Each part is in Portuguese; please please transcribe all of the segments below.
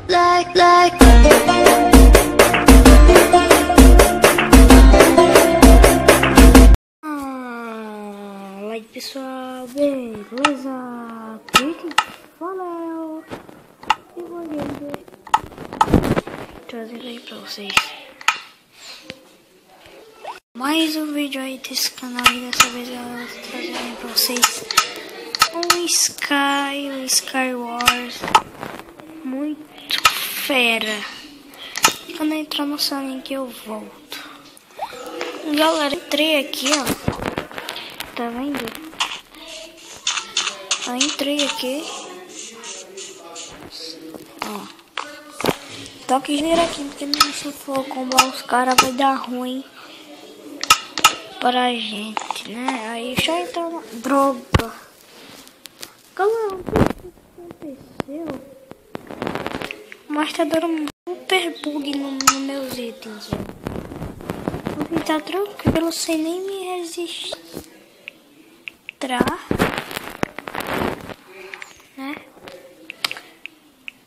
Like pessoal, beleza? Clique, valeu! E vou trazendo aí pra vocês mais um vídeo aí desse canal. E dessa vez eu vou trazer aí pra vocês um Sky Wars muito fera. Quando eu entrar no seu link eu volto. Galera, entrei aqui, ó. Tá vendo? Eu entrei aqui. Ó. Toque direitinho, porque se for combar os caras vai dar ruim pra gente, né? Aí já entrou na droga. Galera, não sei o que aconteceu, mas tá dando um super bug nos meus itens. Porque tá tranquilo, sem nem me resistir. Né?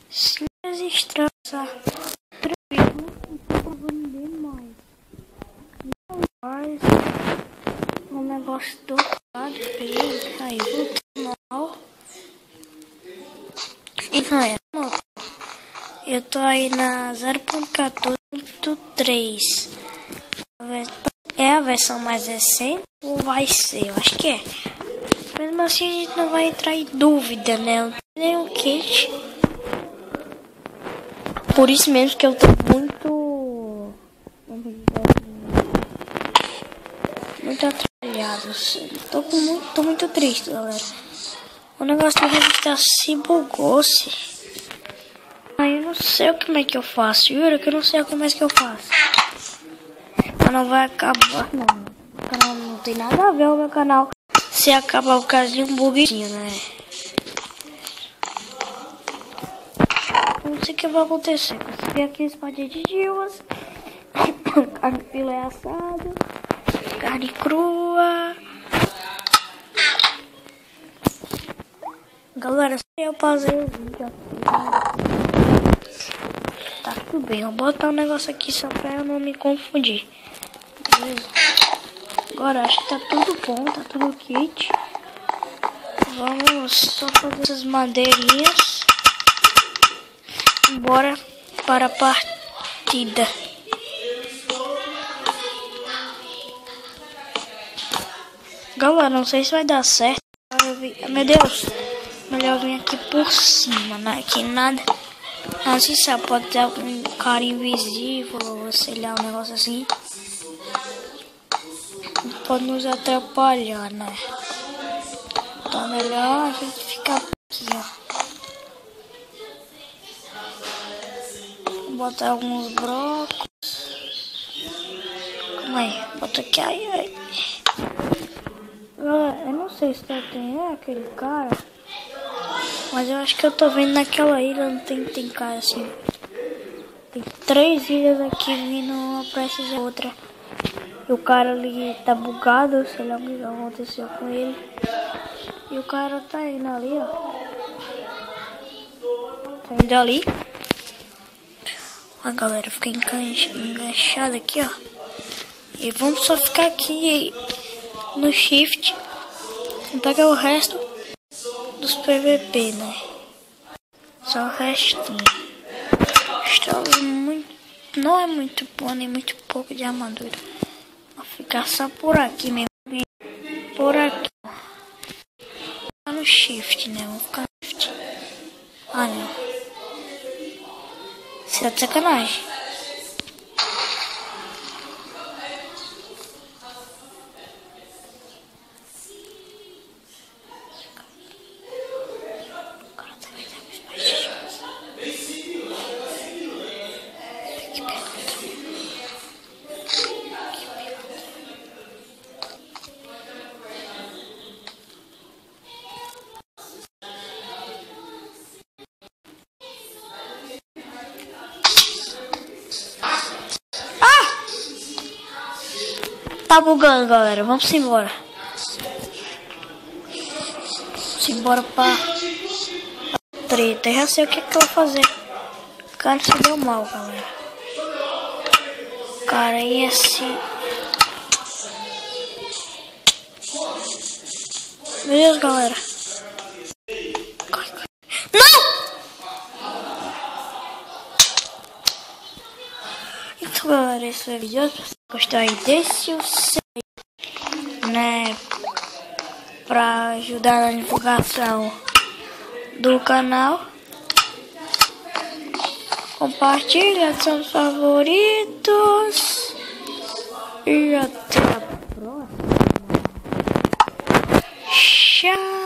Sem resistir. Tranquilo, não tô vender mais. Mas o negócio do lado aí, normal. Isso aí, eu tô aí na 0.14.3. É a versão mais recente ou vai ser? Eu acho que é. Mesmo assim a gente não vai entrar em dúvida, né? Eu tenho um kit. Por isso mesmo que eu tô muito atrapalhado. Tô muito triste, galera. O negócio de registrar se bugou-se. Aí eu não sei como é que eu faço. Juro que eu não sei como é que eu faço. Mas não vai acabar, não. O canal não tem nada a ver com o meu canal. Se acabar o caso de um bugzinho, né? Não sei o que vai acontecer. Consegui aqui espaguete de divas. Carne filé assado. Carne crua. Galera, se eu pausei o vídeo aqui. Tá tudo bem. Eu vou botar um negócio aqui só pra eu não me confundir. Beleza? Agora acho que tá tudo bom, tá tudo kit. Vamos só fazer essas madeirinhas. Bora para a partida. Galera, não sei se vai dar certo. Meu Deus, melhor vir aqui por cima, né? Que nada. Não se sabe, pode ter algum cara invisível, ou sei lá, um negócio assim. Pode nos atrapalhar, né? Então melhor a gente ficar aqui, ó. Vou botar alguns blocos. Calma aí, bota aqui, ai. Eu não sei se tem aquele cara, mas eu acho que eu tô vendo naquela ilha, não tem cara assim. Tem 3 ilhas aqui vindo uma pra essa outra. E o cara ali tá bugado, sei lá o que aconteceu com ele. E o cara tá indo ali, ó. Tá indo ali. Ó, galera, fica enganchado aqui, ó. E vamos só ficar aqui no shift. E pegar o resto dos PVP, né? Só o restinho. Não é muito bom, nem muito pouco de armadura. Vou ficar só por aqui mesmo. Por aqui. Vou ficar no shift, né? Vou ficar no shift. Ah, não. Você tá de sacanagem. Tá bugando, galera. Vamos embora. Vamos embora pra treta. Eu já sei o que eu vou fazer. cara se deu mal, galera. Cara, e assim... Meu Deus, galera. Não! Então, galera, esse foi o vídeo. Se você gostou aí, deixe o seu, né, pra ajudar na divulgação do canal. Compartilhe, adicione os favoritos. E até a próxima. Tchau.